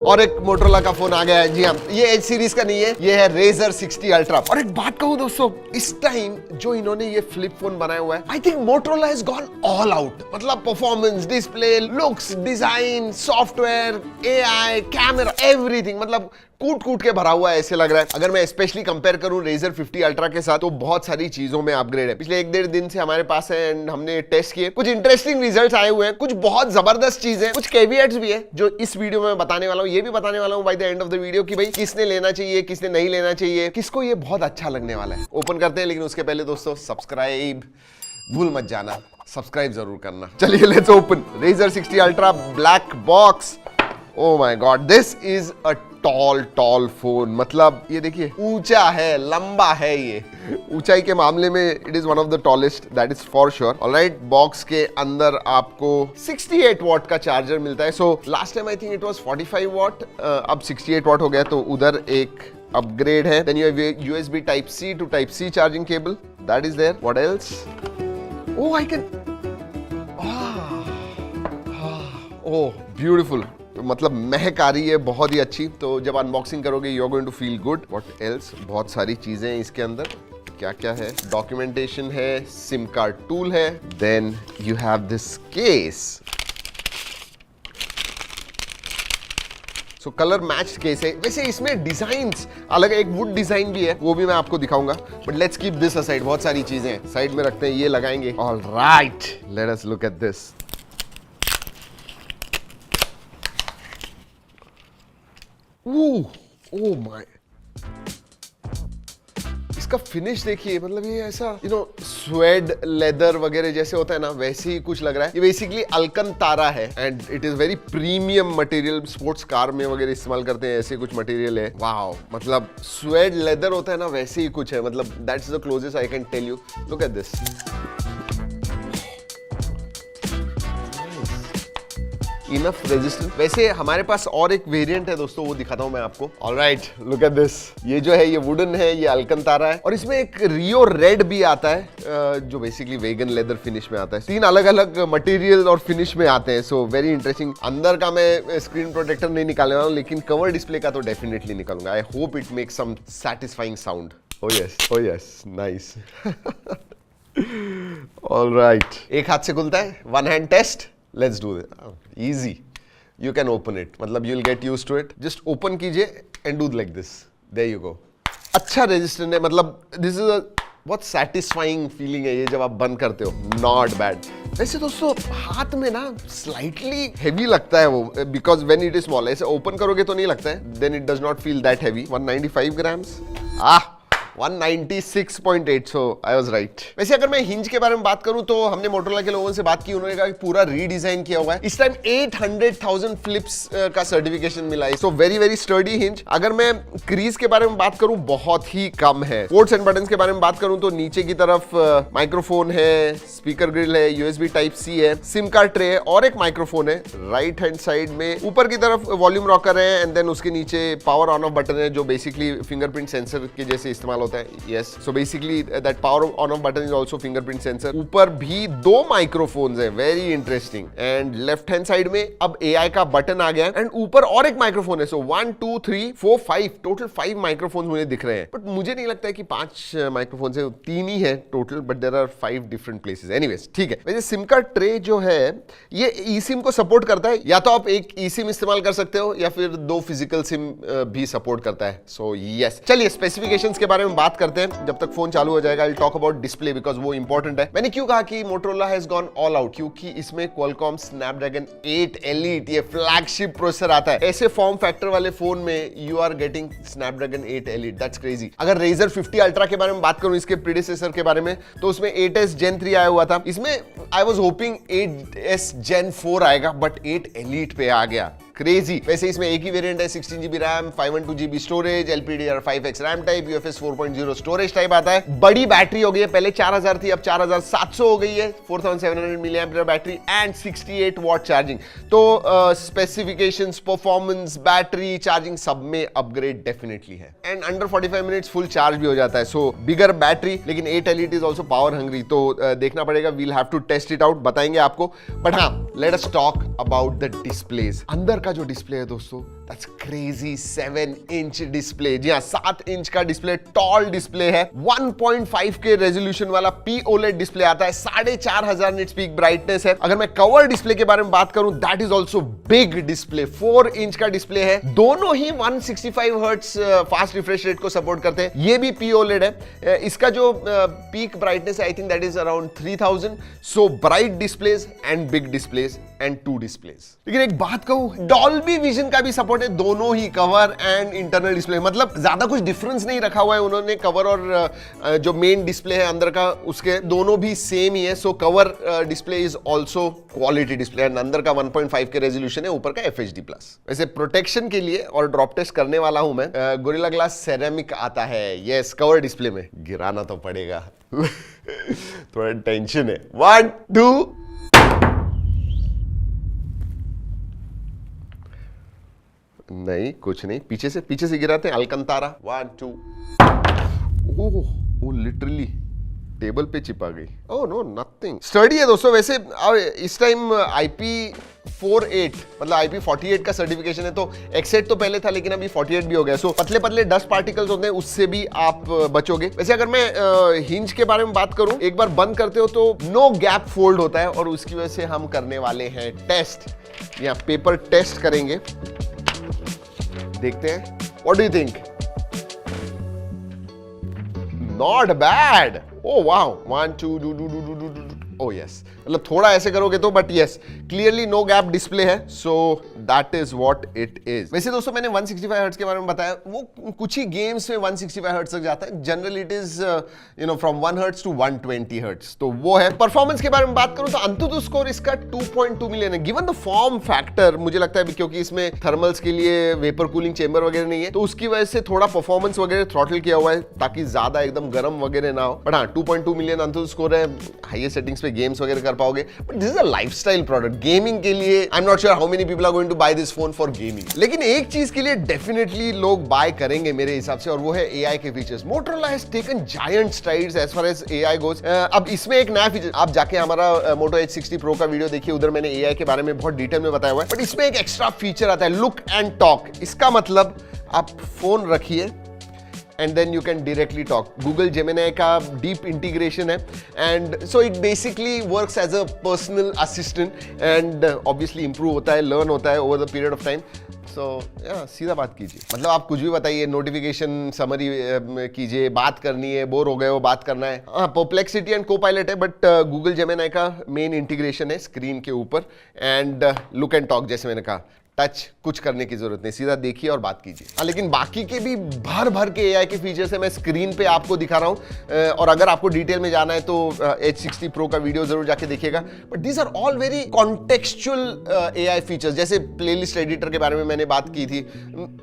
और एक मोटरोला का फोन आ गया है। जी हाँ, ये एज सीरीज का नहीं है, ये है Razer 60 Ultra। और एक बात कहूं दोस्तों, इस टाइम जो इन्होंने ये फ्लिप फोन बनाया हुआ है, I think Motorola has gone all out. मतलब performance, display, looks, design, software, AI, camera, everything, मतलब कूट कूट के भरा हुआ है ऐसे लग रहा है। अगर मैं स्पेशली कंपेयर करूं Razer 50 Ultra के साथ, तो बहुत सारी चीजों में अपग्रेड है। पिछले 1-1.5 दिन से हमारे पास है एंड हमने टेस्ट किए, कुछ इंटरेस्टिंग रिजल्ट्स आए हुए हैं, कुछ बहुत जबरदस्त चीजें, कुछ कैविएट्स भी है जो इस वीडियो में बताने वाला हूं। ये भी बताने वाला हूं by the end of the video कि भाई किसने लेना चाहिए, किसने नहीं लेना चाहिए, किसको ये बहुत अच्छा लगने वाला है। ओपन करते हैं, लेकिन उसके पहले दोस्तों सब्सक्राइब भूल मत जाना, सब्सक्राइब जरूर करना। चलिए let's open Razer 60 Ultra black box. Oh my God, this is a tall phone. मतलब ये देखिए, ऊंचा है, लंबा है। ये ऊंचाई के मामले में it is one of the tallest, that is for sure. Alright, box के अंदर आपको 68 वॉट का चार्जर मिलता है। So last time I think it was 45 what, अब 68 वॉट हो गया, तो उधर एक अपग्रेड है। Then you have USB type C to type C charging cable, that is there. What else? Oh, I can, oh beautiful, मतलब महक आ रही है बहुत ही अच्छी। तो जब अनबॉक्सिंग करोगे you are going to feel good. What else? बहुत सारी चीजें हैं इसके अंदर। क्या क्या है? डॉक्यूमेंटेशन है, सिम कार्ड टूल है, then you have this case. So colour matched case है। वैसे इसमें डिजाइन्स अलग, एक वुड डिजाइन भी है, वो भी मैं आपको दिखाऊंगा, but let's keep this aside. बहुत सारी चीजें साइड में रखते हैं, ये लगाएंगे। Alright, let us look at this. Oh my, इसका फिनिश देखिए, मतलब ये ऐसा स्वेड लेदर वगैरह जैसे होता है ना, वैसे ही कुछ लग रहा है। ये बेसिकली अल्कंतारा है and it is very premium material. Sports car में वगैरह इस्तेमाल करते हैं, ऐसे कुछ मटेरियल है। वाओ, मतलब स्वेड लेदर होता है ना, वैसे ही कुछ है। मतलब that's the closest I can tell you. Look at this. Enough resistance. वैसे हमारे पास और एक वेरिएंट है दोस्तों, वो दिखाता हूं मैं आपको। Alright, look at this. ये जो है ये वुडन है, ये अल्कंतारा है, और इसमें एक रियो रेड भी आता है जो बेसिकली वेगन लेदर फिनिश में आता है। 3 अलग अलग मटेरियल और फिनिश में आते हैं। So very interesting. अंदर का मैं स्क्रीन प्रोटेक्टर नहीं निकालने वाला हूं, लेकिन कवर डिस्प्ले का तो डेफिनेटली निकालूंगा। I hope it makes some satisfying sound. Oh yes, nice. Alright, एक हाथ से खुलता है, one hand test. Let's do it. Easy. You can open it. मतलब you'll get used to it. Just open कीजिए and do like this. There you go. अच्छा resistant है, मतलब this is a बहुत satisfying feeling है ये जब आप बंद करते हो। Not bad. वैसे दोस्तों हाथ में ना स्लाइटली हेवी लगता है वो, because when it is small. ऐसे ओपन करोगे तो नहीं लगता है, then it does not feel that heavy. 195 grams, 196.8, so I was right. वैसे अगर मैं हिंज के बारे में बात करूं तो हमने मोटरोला के लोगों से बात की, उन्होंने कहा कि पूरा रीडिजाइन किया हुआ है। इस टाइम 800,000 फ्लिप्स का सर्टिफिकेशन मिला है। So very very sturdy hinge. अगर मैं क्रीज के बारे में बात करूं, बहुत ही कम है। पोर्ट्स एंड बटन्स के बारे में बात करूं तो नीचे की तरफ माइक्रोफोन है, स्पीकर ग्रिल है, USB टाइप C है, सिम कार्ड ट्रे है, और एक माइक्रोफोन है राइट हैंड साइड में। ऊपर की तरफ वॉल्यूम रॉकर है, एंड देन उसके नीचे पावर ऑन ऑफ बटन है, जो बेसिकली फिंगरप्रिंट सेंसर के जैसे इस्तेमाल होता है। Yes, so basically that power on off button is also fingerprint sensor. ऊपर भी 2 माइक्रोफोन्स है, very interesting. And left hand side में अब AI का बटन आ गया, एंड ऊपर और एक माइक्रोफोन है। सो 1 2 3 4 5 टोटल 5 माइक्रोफोन मुझे दिख रहे हैं, बट मुझे नहीं लगता है कि 5 माइक्रोफोन है, 3 ही है total, but there are 5 different places. Anyways, ठीक है। वैसे सिम कार्ड ट्रे जो है ये eSIM को सपोर्ट करता है, या तो आप एक eSIM इस्तेमाल कर सकते हो या फिर 2 फिजिकल सिम भी सपोर्ट करता है। सो यस, चलिए स्पेसिफिकेशंस के बारे में बात करते हैं जब तक फोन चालू हो जाएगा। I will talk about display because वो इंपॉर्टेंट है। मैंने क्यों कहा कि Motorola has gone all out, क्योंकि इसमें Qualcomm Snapdragon 8 Elite ये फ्लैगशिप प्रोसेसर आता है। ऐसे फॉर्म फैक्टर वाले फोन में you are getting Snapdragon 8 Elite, that's crazy. अगर Razer 50 Ultra के बारे में बात करूं, इसके प्रीडिसेसर के बारे में, तो उसमें 8S Gen 3 आया हुआ था। इसमें I was hopping 8S Gen 4 आएगा, बट 8 Elite पे आ गया। क्रेजी। वैसे इसमें एक ही वेरिएंट है, 16GB RAM, 512GB storage, LPDDR5X RAM type, UFS 4.0 storage type आता है। बड़ी बैटरी हो गई है, पहले 4000 थी, अब 4700 हो गई है। 4700 mAh battery and 68 watt charging. तो स्पेसिफिकेशंस, परफॉर्मेंस, बैटरी, चार्जिंग सब में अपग्रेड डेफिनेटली है। And under 45 minutes full charge भी हो जाता है। सो बिगर बैटरी, लेकिन 8 Elite is also power hungry, तो देखना पड़ेगा। We'll have to test it out, बताएंगे आपको। बट हाँ, let us talk about the displays. अंदर का जो डिस्प्ले है दोस्तों, That's crazy, 7-inch डिस्प्ले। जी हाँ, 7 इंच का डिस्प्ले, टॉल डिस्प्ले है, 1.5K रेजोल्यूशन वाला POLED डिस्प्ले आता है, 4500 निट्स पीक ब्राइटनेस है। अगर मैं कवर डिस्प्ले के बारे में बात करूं, that is also big display, 4 inch का डिस्प्ले है। दोनों ही 165 हर्ट्ज फास्ट रिफ्रेश रेट को सपोर्ट करते हैं। ये भी POLED है। इसका जो पीक ब्राइटनेस है, I think that is around 3000। So bright displays and big displays and 2 displays. लेकिन एक बात कहूं, डॉल्बी विजन का भी सपोर्ट है, दोनों ही कवर एंड इंटरनल डिस्प्ले। मतलब ज्यादा कुछ डिफरेंस नहीं रखा हुआ है उन्होंने, कवर और जो मेन डिस्प्ले है अंदर का, उसके दोनों भी सेम ही है। सो cover display is also quality display and अंदर का 1.5K रेजोल्यूशन है, ऊपर का FHD+। वैसे प्रोटेक्शन के लिए और ड्रॉप टेस्ट करने वाला हूं मैं, गोरिल्ला ग्लास सेरेमिक आता है, यस, कवर डिस्प्ले में। गिराना तो पड़ेगा थोड़ा टेंशन है। 1 2 नहीं, कुछ नहीं, पीछे से गिराते हैं, अलकंतारा। 1 2। ओह, लिटरली टेबल पे चिपा गई। ओह नो, नथिंग, स्टडी है दोस्तों। वैसे इस टाइम IP48 मतलब IP48 का सर्टिफिकेशन है, तो एक्सेट तो पहले था लेकिन अभी 48 भी हो गया। सो पतले पतले डस्ट पार्टिकल्स होते हैं, उससे भी आप बचोगे। वैसे अगर मैं हिंज के बारे में बात करूं, एक बार बंद करते हो तो नो गैप फोल्ड होता है, और उसकी वजह से हम करने वाले हैं टेस्ट, या पेपर टेस्ट करेंगे। देखते हैं, what do you think? Not bad. Oh wow, 1 2 do. Oh yes, मतलब थोड़ा ऐसे करोगे तो, but yes, clearly no gap display है। So that is what it is. वैसे दोस्तों, मैंने 165 हर्ट्ज के बारे में बताया, वो कुछ ही गेम्स में 165 हर्ट्ज तक जाता है। Generally it is from 1 hertz to 120 hertz, तो वो है। परफॉर्मेंस के बारे में बात करूं तो अंतुतु स्कोर इसका 2.2 मिलियन है। गिवन द फॉर्म फैक्टर, मुझे लगता है क्योंकि इसमें थर्मल्स के लिए वेपर कूलिंग चेंबर वगैरह नहीं है, तो उसकी वजह से थोड़ा परफॉर्मेंस वगैरह थ्रॉटल किया हुआ है, ताकि ज्यादा एकदम गर्म वगैरह ना हो। बट हाँ, 2.2 मिलियन अंतुतु स्कोर है। हाईएस्ट सेटिंग्स पे गेम्स वगैरह कर पाओगे, but this is a lifestyle product. Gaming के लिए I am not sure how many people are going to buy this phone for gaming, लेकिन एक चीज के लिए डेफिनेटली लोग बाय करेंगे मेरे हिसाब से, और वो है AI के features. Motorola has taken giant strides as far as AI goes. अब इसमें एक नया फीचर, आप जाके हमारा Moto H60 Pro का वीडियो देखिए, उधर मैंने AI के बारे में बहुत डिटेल में बताया हुआ है। बट इसमें एक एक्स्ट्रा फीचर आता है, लुक एंड टॉक। इसका मतलब आप फोन रखिए and then you can directly talk. Google Gemini का deep integration है, and so it basically works as a personal assistant, and obviously improve होता है, learn होता है over the period of time. So yeah, सीधा बात कीजिए, मतलब आप कुछ भी बताइए, नोटिफिकेशन समरी कीजिए, बात करनी है, बोर हो गए हो, बात करना है। हाँ, परप्लेक्सिटी एंड कोपायलट है, बट गूगल जेमिनी का मेन इंटीग्रेशन है स्क्रीन के ऊपर, एंड लुक एंड टॉक, जैसे मैंने कहा, टच कुछ करने की जरूरत नहीं, सीधा देखिए और बात कीजिए। हाँ, लेकिन बाकी के भी भर भर के AI के फीचर्स है, मैं स्क्रीन पे आपको दिखा रहा हूँ, और अगर आपको डिटेल में जाना है तो H60 Pro का वीडियो जरूर जाके देखिएगा। But these are all very contextual AI features. जैसे प्लेलिस्ट एडिटर के बारे में मैंने बात की थी,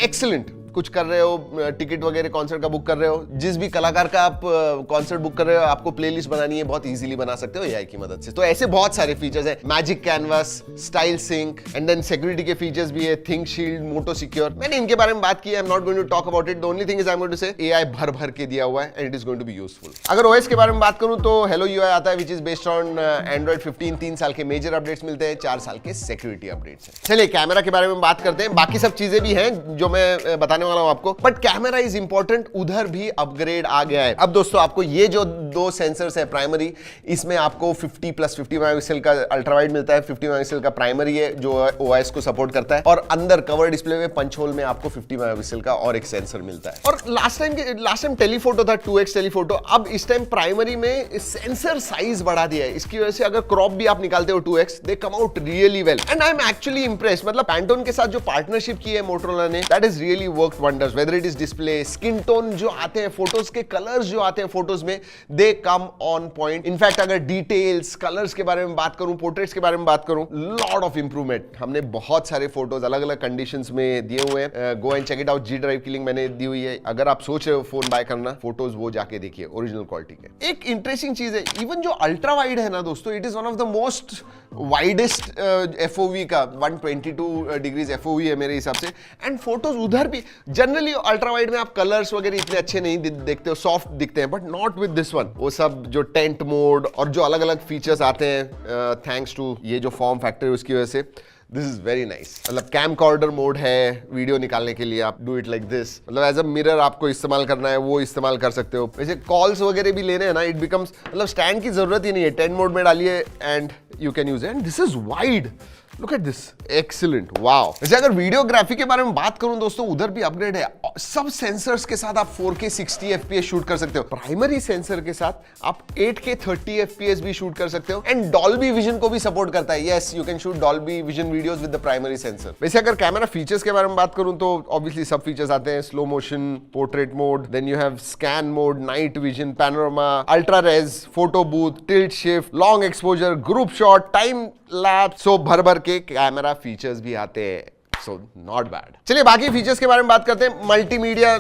एक्सीलेंट। कुछ कर रहे हो, टिकट वगैरह कॉन्सर्ट का बुक कर रहे हो, जिस भी कलाकार का आप कॉन्सर्ट बुक कर रहे हो, आपको प्लेलिस्ट बनानी है, बहुत इजीली बना सकते हो AI की मदद से। तो ऐसे बहुत सारे फीचर्स हैं, magic canvas, style sync, and then security के फीचर्स भी है, थिंक शील्ड, मोटो सिक्योर। मैंने इनके बारे में बात की है, I am not going to talk about it. The only thing is I am going to say AI भर भर के दिया हुआ है, and it is going to be useful. अगर OS के बारे में बात करूं तो Hello UI आता है, which is based on Android 15। 3 साल के मेजर अपडेट्स मिलते हैं, 4 साल के सिक्योरिटी अपडेट्स हैं। चलिए कैमरा के बारे में बात करते हैं, बाकी सब चीजें भी हैं जो मैं बताने वाला हूं आपको, बट कैमरा इज इंपॉर्टेंट, उधर भी अपग्रेड आ गया है। अब दोस्तों, आपको ये जो 2 सेंसर्स है प्राइमरी, इसमें आपको 50+50 मेगापिक्सल का अल्ट्रा वाइड मिलता है, 50 मेगापिक्सल का प्राइमरी है जो OIS को सपोर्ट करता है, और अंदर कवर डिस्प्ले में पंच होल में आपको 50 मेगापिक्सल का और एक सेंसर मिलता है। और लास्ट टाइम टेलीफोटो था, 2x टेलीफोटो, अब इस टाइम प्राइमरी में सेंसर साइज बढ़ा दिया है। इसकी वजह से अगर क्रॉप भी आप निकालते हो 2x, they come out really well, and I am actually impressed. मतलब पैंटोन के साथ जो पार्टनरशिप की है मोटोरोला ने, that is really worked wonders. Whether it is display, skin tone जो आते हैं फोटोज के, कलर्स जो आते हैं फोटोज में, दे कम ऑन पॉइंट। इनफैक्ट अगर डिटेल्स, कलर्स के बारे में बात करूं, पोर्ट्रेट्स के बारे में बात करूं, लॉट ऑफ इंप्रूवमेंट। हमने बहुत सारे फोटोज अलग अलग कंडीशंस में दिए हुए हैं, go and check it out. G drive की लिंक मैंने दी हुई है, अगर आप सोच रहे हो फोन बाय करना, फोटोज वो जाके देखिए, ओरिजिनल क्वालिटी के। एक इंटरेस्टिंग चीज है, इवन जो अल्ट्रा वाइड है ना दोस्तों, it is one of the most widest FOV का, 122 डिग्रीज FOV है मेरे हिसाब से, एंड फोटोज उधर भी जनरली अल्ट्रा वाइड में आप कलर्स वगैरह इतने अच्छे नहीं देखते हो, सॉफ्ट दिखते हैं, but not with this one. वो सब जो टेंट मोड और जो अलग अलग फीचर्स आते हैं, थैंक्स टू ये जो फॉर्म फैक्टर है उसकी वजह से, दिस इज वेरी नाइस। मतलब कैमकॉर्डर मोड है वीडियो निकालने के लिए, आप डू इट लाइक दिस। मतलब एज अ मिरर आपको इस्तेमाल करना है वो इस्तेमाल कर सकते हो। वैसे कॉल्स वगैरह भी लेने हैं ना, इट बिकम्स, मतलब स्टैंड की जरूरत ही नहीं है, 10 मोड में डालिए and you can use it. And this is wide, look at this, excellent, wow. वैसे अगर वीडियोग्राफी के बारे में बात करूं दोस्तों, उधर भी अपग्रेड है। सब सेंसर्स के साथ आप 4K 60 FPS शूट कर सकते हो। प्राइमरी सेंसर के साथ आप 8K 30 FPS भी शूट कर सकते हो। एंड डॉल्बी विजन को भी सपोर्ट करता है। Yes, you can shoot Dolby vision videos with the primary sensor. वैसे अगर कैमरा फीचर्स के बारे में बात करूं तो ऑब्वियसली सब फीचर्स आते हैं, slow motion, portrait mode, then you have scan mode, night vision, panorama, ultra res, photo booth, tilt shift, long exposure, group shot, time lapse. So भर भर के कैमरा फीचर्स भी आते हैं। So not bad। चलिए बाकी फीचर्स के बारे में बात करते हैं। मल्टीमीडिया,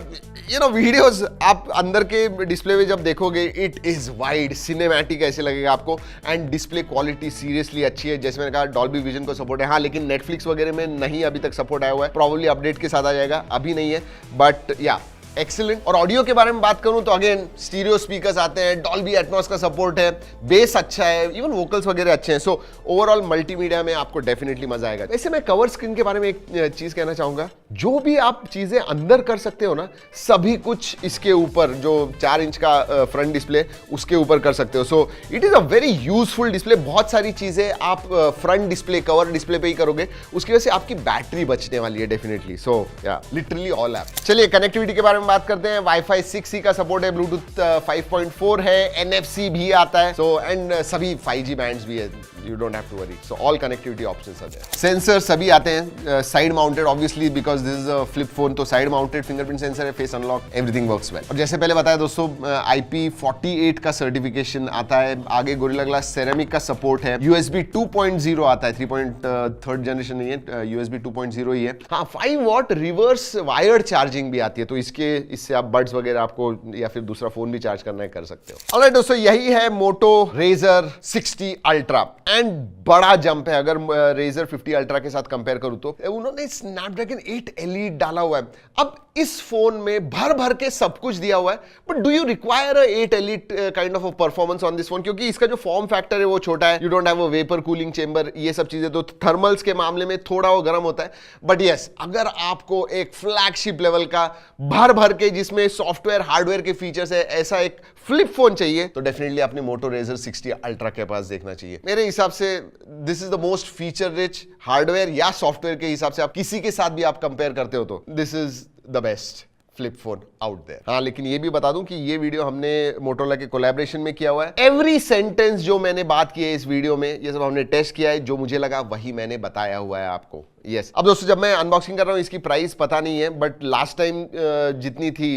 वीडियोस आप अंदर के डिस्प्ले में जब देखोगे, इट इज वाइड, सिनेमैटिक ऐसे लगेगा आपको। एंड डिस्प्ले क्वालिटी सीरियसली अच्छी है। जैसे मैंने कहा, डॉल्बी विजन को सपोर्ट है। हाँ, लेकिन नेटफ्लिक्स वगैरह में नहीं अभी तक सपोर्ट आया हुआ है, प्रॉब्ली अपडेट के साथ आ जाएगा, अभी नहीं है, बट या एक्सीलेंट। और ऑडियो के बारे में बात करूं तो अगेन स्टीरियो स्पीकर्स आते हैं, डॉल्बी एटमॉस का सपोर्ट है, बेस अच्छा है, इवन वोकल्स वगैरह अच्छे हैं। सो ओवरऑल मल्टीमीडिया में आपको डेफिनेटली मजा आएगा। वैसे मैं कवर स्क्रीन के बारे में एक चीज कहना चाहूंगा, जो भी आप चीजें अंदर कर सकते हो ना, सभी कुछ इसके ऊपर, जो 4 इंच का फ्रंट डिस्प्ले, उसके ऊपर कर सकते हो। So it is a very useful display. बहुत सारी चीजें आप फ्रंट डिस्प्ले, कवर डिस्प्ले पे ही करोगे, उसकी वजह से आपकी बैटरी बचने वाली है डेफिनेटली। सो या लिटरली ऑल ऐप। चलिए कनेक्टिविटी के बारे में बात करते हैं। वाईफाई 6E का सपोर्ट है, ब्लूटूथ 5.4 है, NFC भी आता है। सो एंड सभी 5G बैंड्स भी है, you don't have to worry. So all connectivity options are there. Sensor सभी आते हैं, side mounted obviously, because this is a flip phone, तो साइड माउंटेड फिंगरप्रिंट सेंसर है, face unlock, everything works well. और जैसे पहले बताया दोस्तों, IP48 का सर्टिफिकेशन आता है। आगे गोरिल्ला ग्लास सेरेमिक का सपोर्ट है। USB 2.0 आता है, 3.3 जनरेशन नहीं है, USB 2.0 ही है। हाँ, 5 वॉट रिवर्स वायर्ड चार्जिंग भी आती है, तो इससे आप बड्स वगैरह आपको या फिर दूसरा फोन भी चार्ज करना है, कर सकते हो। ऑलराइट दोस्तों, यही है मोटो रेजर 60 अल्ट्रा। एंड बड़ा जंप है अगर रेजर 50 अल्ट्रा के साथ कंपेयर करूं तो। उन्होंने स्नैपड्रैगन 8 एलीट डाला हुआ है। अब इस फोन में भर भर के सब कुछ दिया हुआ है, but do you require 8 elite kind of performance on this phone? क्योंकि इसका जो फॉर्म फैक्टर है वो छोटा है, you don't have a vapour cooling chamber, ये सब चीजें, तो थर्मल्स के मामले में थोड़ा वो गर्म होता है। बट यस, अगर आपको एक फ्लैगशिप लेवल का भर भर के, जिसमें सॉफ्टवेयर हार्डवेयर के फीचर्स है, ऐसा एक फ्लिप फोन चाहिए, तो डेफिनेटली अपने मोटो रेजर 60 अल्ट्रा के पास देखना चाहिए। मेरे हिसाब से this is the most feature rich hardware या सॉफ्टवेयर के हिसाब से, आप किसी के साथ भी आप कंपेयर करते हो तो this is the best flip phone out there. हाँ, लेकिन ये भी बता दूं कि ये वीडियो हमने मोटोरोला के कोलैबोरेशन में किया हुआ है। एवरी सेंटेंस जो मैंने बात की है इस वीडियो में, ये सब हमने टेस्ट किया है, जो मुझे लगा वही मैंने बताया हुआ है आपको। यस। अब दोस्तों, जब मैं अनबॉक्सिंग कर रहा हूं, इसकी प्राइस पता नहीं है, बट लास्ट टाइम जितनी थी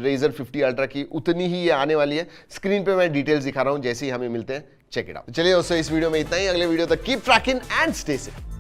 रेजर 50 अल्ट्रा की, उतनी ही ये आने वाली है। स्क्रीन पे मैं डिटेल्स दिखा रहा हूं, जैसे ही हमें मिलते हैं, चेक इट आउट। चलिए दोस्तों, इस वीडियो में इतना ही। अगले वीडियो तक keep trekking and stay safe.